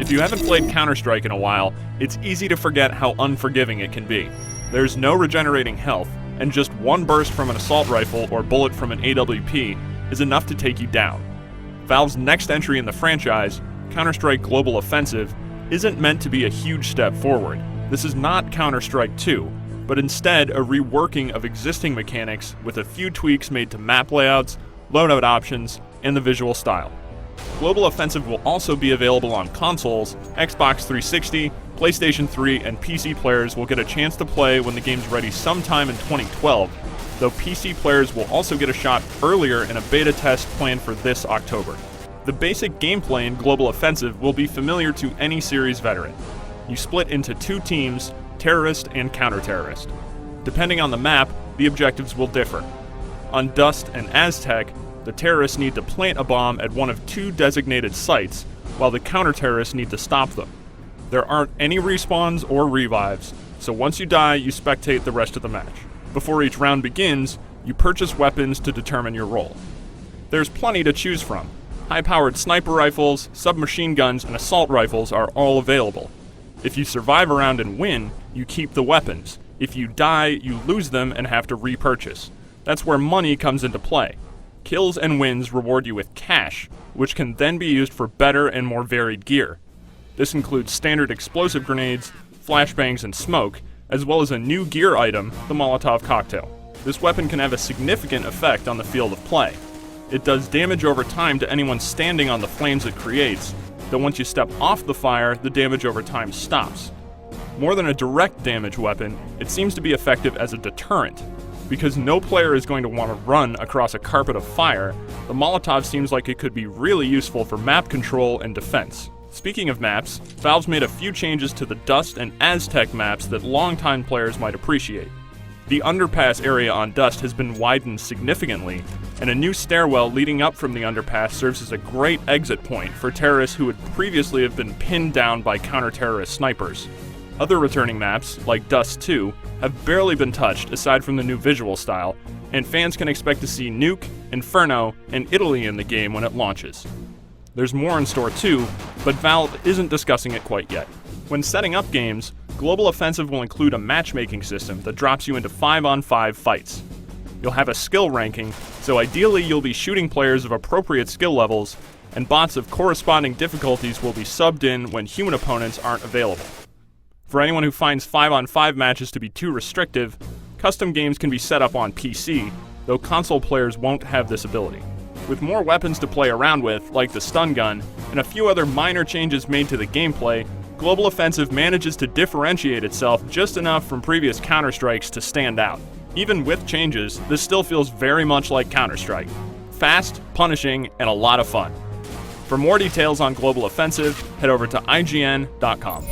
If you haven't played Counter-Strike in a while, it's easy to forget how unforgiving it can be. There's no regenerating health, and just one burst from an assault rifle or bullet from an AWP is enough to take you down. Valve's next entry in the franchise, Counter-Strike Global Offensive, isn't meant to be a huge step forward. This is not Counter-Strike 2, but instead a reworking of existing mechanics with a few tweaks made to map layouts, loadout options, and the visual style. Global Offensive will also be available on consoles. Xbox 360, PlayStation 3, and PC players will get a chance to play when the game's ready sometime in 2012, though PC players will also get a shot earlier in a beta test planned for this October. The basic gameplay in Global Offensive will be familiar to any series veteran. You split into two teams, terrorist and counter-terrorist. Depending on the map, the objectives will differ. On Dust and Aztec, the terrorists need to plant a bomb at one of two designated sites, while the counter-terrorists need to stop them. There aren't any respawns or revives, so once you die, you spectate the rest of the match. Before each round begins, you purchase weapons to determine your role. There's plenty to choose from. High-powered sniper rifles, submachine guns, and assault rifles are all available. If you survive a round and win, you keep the weapons. If you die, you lose them and have to repurchase. That's where money comes into play. Kills and wins reward you with cash, which can then be used for better and more varied gear. This includes standard explosive grenades, flashbangs, and smoke, as well as a new gear item, the Molotov Cocktail. This weapon can have a significant effect on the field of play. It does damage over time to anyone standing on the flames it creates, though once you step off the fire, the damage over time stops. More than a direct damage weapon, it seems to be effective as a deterrent. Because no player is going to want to run across a carpet of fire, the Molotov seems like it could be really useful for map control and defense. Speaking of maps, Valve's made a few changes to the Dust and Aztec maps that longtime players might appreciate. The underpass area on Dust has been widened significantly, and a new stairwell leading up from the underpass serves as a great exit point for terrorists who would previously have been pinned down by counter-terrorist snipers. Other returning maps, like Dust 2, have barely been touched aside from the new visual style, and fans can expect to see Nuke, Inferno, and Italy in the game when it launches. There's more in store too, but Valve isn't discussing it quite yet. When setting up games, Global Offensive will include a matchmaking system that drops you into 5-on-5 fights. You'll have a skill ranking, so ideally you'll be shooting players of appropriate skill levels, and bots of corresponding difficulties will be subbed in when human opponents aren't available. For anyone who finds 5-on-5 matches to be too restrictive, custom games can be set up on PC, though console players won't have this ability. With more weapons to play around with, like the stun gun, and a few other minor changes made to the gameplay, Global Offensive manages to differentiate itself just enough from previous Counter-Strikes to stand out. Even with changes, this still feels very much like Counter-Strike. Fast, punishing, and a lot of fun. For more details on Global Offensive, head over to IGN.com.